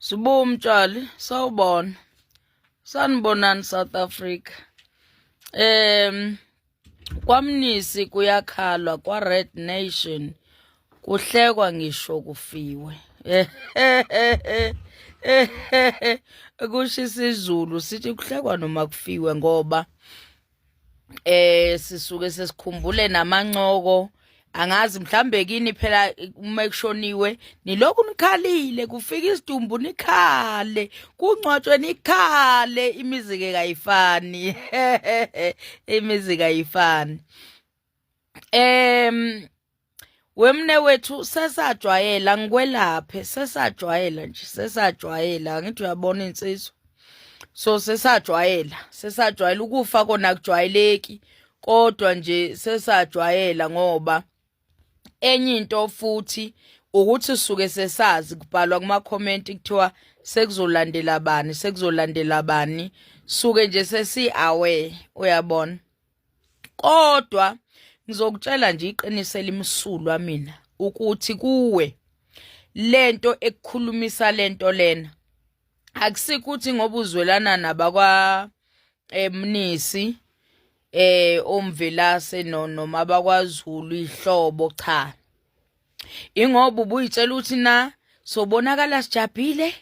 Sibumtshali sawubona sanibonani South Africa. Kwamnisi kuyakhalwa kwa-Red Nation kuhlekwa ngisho kufiwe. Kusho isiZulu sithi kuhlekwa noma kufiwe ngoba sisuke sesikhumbule namancoko. Angazi mhlambe kini phela uma kushoniwe nilokhu nikhalile kufika isidumbu nikhale kungcwatshwe nikhale imiziki kayifani. Imiziki ayifani. Wemne wethu sesajwayela ngikwelaphe sesajwayela nje sesajwayela ngithi uyabona insizwa. So sesajwayela ukufa kona kujwayeleki kodwa nje sesajwayela ngoba enye into futhi ukuthi suke sesazi kubhalwa kuma comment kuthiwa sekuzolandela bani suke nje sesi aware uyabona. Kodwa ngizokutshela nje iqiniso limsulwa mina ukuthi kuwe lento ekukhulumisa lento lena akusikuthi ngoba uzwelana nabakwa Mnisi omvelase noma abakwaZulu ihlobo cha. Ingoba ubuyitshela ukuthi na sobonakala sijabhile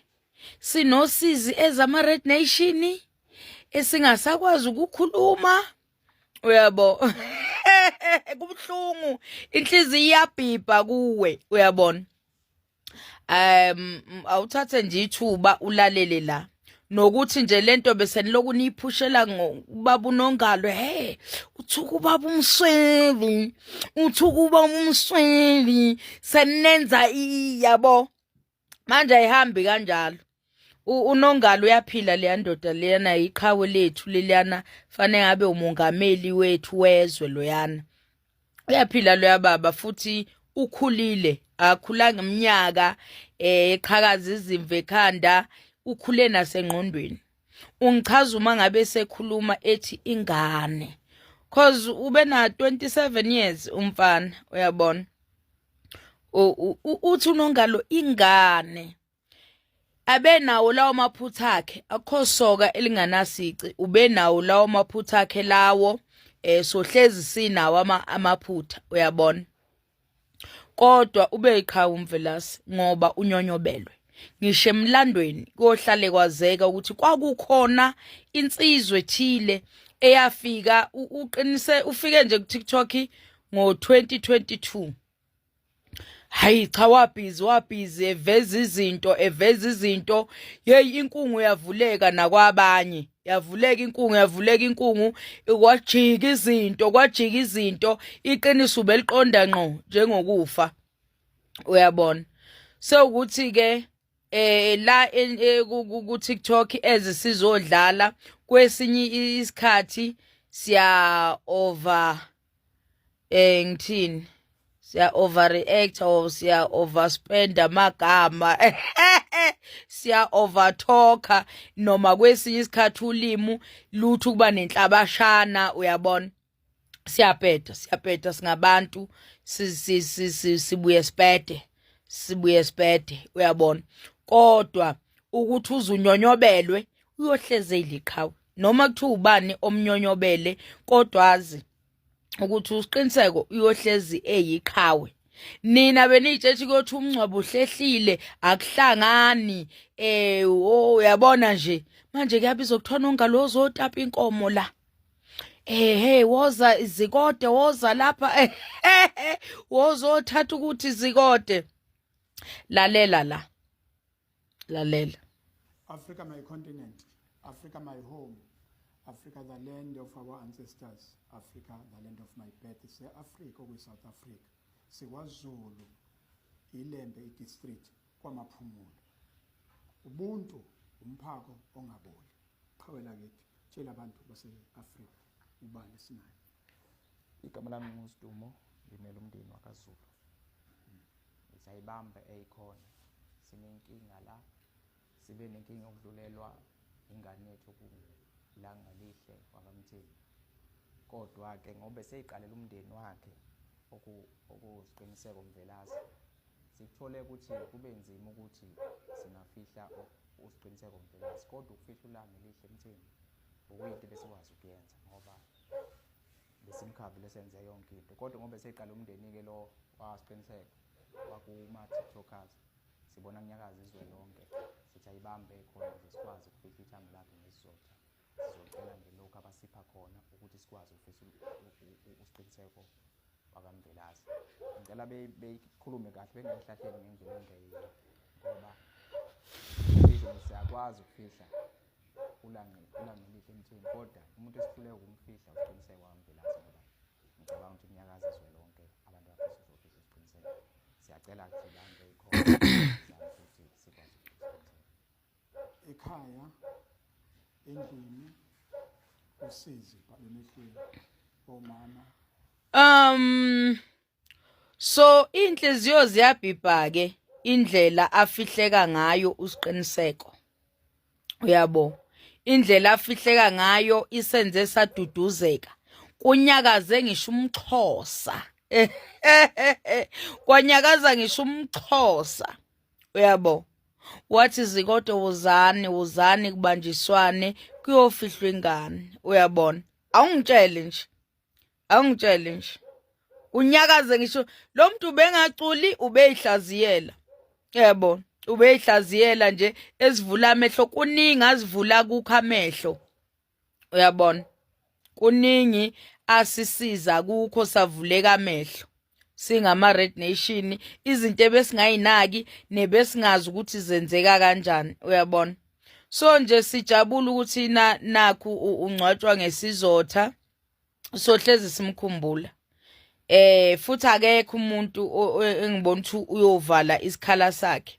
sinosizi ezama Red Nation esingasakwazi ukukhuluma uyabo. Kubhlungu inhliziyo iyabhibha kuwe uyabona. Awuthathe nje ithuba ulalele la nokuthi nje lento bese niloku niyiphushela ngobaba uNongalo uthuka ubaba umsweli senenza yabo manje ayihambi kanjalo. uNongalo uyaphila leya ndoda leyana iqhawe lethu leliyana fanele ngabe umongameli wethu wezwe loyana uyaphila loya baba futhi ukhulile akhulanga iminyaka eqhakaza izimvu ekhanda ukhule nasengqondweni. Ungichaza uma ngabe sekhuluma ethi ingane cause ube na 27 years umfana uyabona. Uthi uNongalo ingane abenawo lawo maphutha akhe akhosoka elinganasici ubenawo lawo maphutha akhe lawo sohlezi sinawo amaphutha uyabona. Kodwa ube iqhawe umvelasi ngoba unyonyobelwe ngisho emlandweni kohlale kwazeka ukuthi kwakukhona insizwe ethile eyafika uqinise ufike nje ku TikTok ngo2022. Hayi cha wabhizi eveza izinto hey inkungu yavuleka nakwabanye yavuleka inkungu kwajika izinto iqiniso beliqonda ngqo njengokufa uyabona. Sewukuthi ke la ku TikTok ezisizodlala kwesinye isikhathi siya ngithini siya overreact or siya overspend amagama siya overtalka noma kwesinye isikhathi ulimi lutho kuba nenhlabashana uyabona. Siyaphetha singabantu sibuye sipete uyabona. Kodwa ukuthi uzunyonyobelwe uyohleze iliqhawe noma kuthiwa ubani omnyonyobele kodwa azi ukuthi usiqiniseko uyohlezi eyiqhawe. Nina benitshethi ukuthi umncwabo uhlehlile akuhlangani uyabona nje manje kuyabizwa kuthiwa uNongalo ozotapa inkomo la. Woza izikode woza lapha wozothatha ukuthi izikode. Lalela Africa my continent, Africa my home, Africa the land of our ancestors, Africa the land of my birth. Se Africa kwi South Africa sikwaZulu iLembe district kwaMaphumulo. Ubuntu umphako ongaboli. Qhawela kithi tshela abantu base Africa ubani sinayo. Igama lami nguSidumo ngimela umndeni wakaZulu. Ngizayibamba eyikhona sinenkinga la sibe nenkinga yokudlulelwa ingane yethu kulanga lihle wakamtheni. Kodwa ke ngoba seyiqalela umndeni wakhe okusiqiniseko mvelazi sikuthole ukuthi kube nzima ukuthi singafihla usiqiniseko Mvelase, kodwa ukufihla ulanga elihle emthini ukuyinto besikwazi ukuyenza ngoba besimkhavile senze yonke into, kodwa ngoba seqala umndeni-ke lo wasiqiniseko wakuma-tiktokers sibona kunyakaza izwe lonke, sithi ayibambe khona nje sikwazi ukufihla ithambo lakhe ngesizotha. Sizocela nje lokhu abasipha khona ukuthi sikwazi ukufihla usiqiniseko wakamvelase. Ngicela beyikhulume kahle bengayihlahleli ngendlela engeyiyo ngoba siyakwazi ukufihla ulanga elihle emthini, kodwa umuntu esihluleka ukumfihla usiqiniseko wakamvelase ngoba ngicabanga ukuthi kunyakaza izwe lonke abantu abafisa ukufihla isiqiniseko. Siyacela sibambe ikhona ukuthi sikwazi ukufihla ekhaya endlini usizi babemehlweni omama. So inhliziyo ziyabhibha ke indlela afihleka ngayo usiqiniseko. Uyabo, indlela afihleka ngayo isenze saduduzeka. Kunyakaze ngisho umXhosa. Kwanyakaza ngisho umXhosa. Uyabo. Wathi zikodo wozani kubanjiswane kuyofihlwa ingane. Uyabona? Awungitshele nje. Unyakaze ngisho lo muntu bengaculi ubeyihlaziyela. Yebo, ubeyihlaziyela nje ezivula amehlo, kuningi azivula kukho amehlo. Uyabona? Kuningi asisiza kukho savuleka amehlo. Singama Red Nation, izinto ebesingayinaki nebesingazi ukuthi zenzeka kanjani. Uyabona? So nje sijabula ukuthi nakhu ungcwatshwa ngesizotha. Sohlezi simkhumbula. Futhi akekho umuntu engibona ukuthi uyovala isikhala sakhe.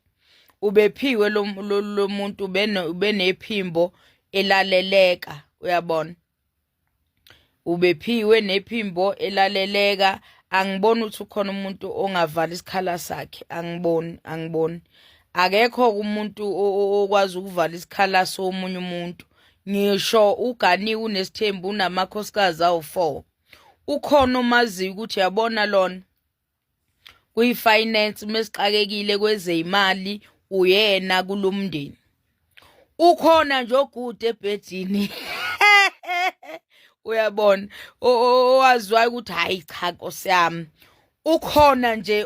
Ubephiwe lo muntu ubenephimbo elaleleka. Uyabona? Ubephiwe nephimbo elaleleka. Angiboni ukuthi ukhona umuntu ongavala isikhala sakhe. Angiboni. Akekho umuntu okwazi ukuvala isikhala somunye umuntu. Ngisho uganiwe unesithembu unamakhosikazi awu4. Ukhona omazi ukuthi yabona lona kuyifinance mesixakekile kwezeyimali uyena kulomndeni. Ukhona nje ogude ebhedini. Uyabona? Owaziwayo ukuthi hayi cha Nkosi yami. Ukhona nje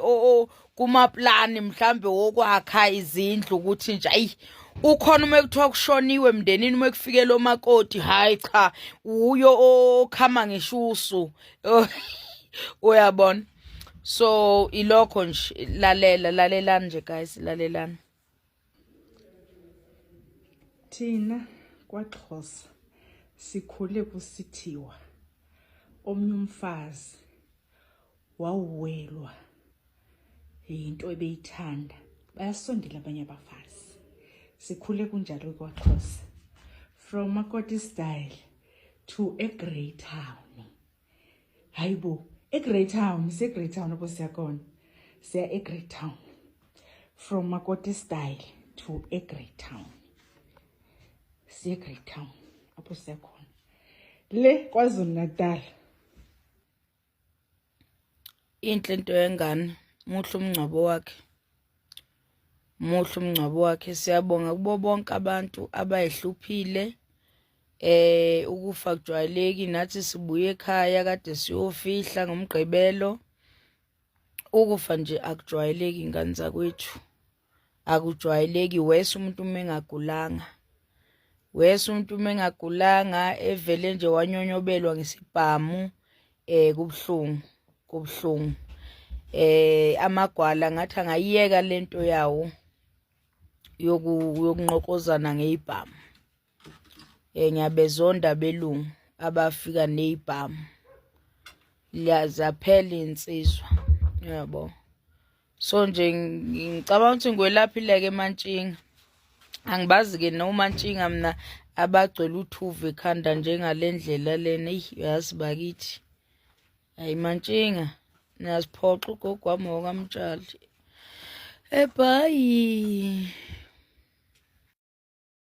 kumaplani mhlambe wokwakha izindlu ukuthi nje ayi ukhona uma kuthiwa kushoniwe emndenini uma kufike lo makoti hayi cha uyo okhama ngeshusu. Uyabona? So ilokho nje lalelani nje guys, lalelani. Thina kwaXhosa sikhule kusithiwa omnye umfazi wawuwelwa into ebeyithanda, bayasondela abanye abafazi. Sikhule kunjalo kwaXhosa, from Makoti style to a Great Town. Hayibo, a Great Town, Great Town apho siyakhona. Siya a Great Town. From Makoti style to a Great Town. Siya Great Town apho siyakhona. Le KwaZulu Natal. Inhle into yengane, muhle umngcwabo wakhe. Siyabonga kubo bonke abantu abayihluphile. Ukufa kujwayeleki, nathi sibuye ekhaya kade siyofihla ngomgqibelo. Ukufa nje akujwayeleki ingane zakwethu. Akujwayeleki wese umuntu mengagulanga. Evele nje wanyonyobelwa ngesibhamu kubuhlungu. Amagwala ngathi angayiyeka lento yawo yokunqokozana ngezibhamu. Ngiyabezonda belungu abafika nezibhamu. Liyazaphela insizwa. Yabo. So nje ngicabanga ukuthi ngwelaphile ke eMantshinga. Angibazi ke no Mantshinga mina abagcwele uthuve ekhanda njengalendlela lena yazi bakithi. Hayi Mantshinga niyasiphoxa ugogo wami okamtshali. Bye.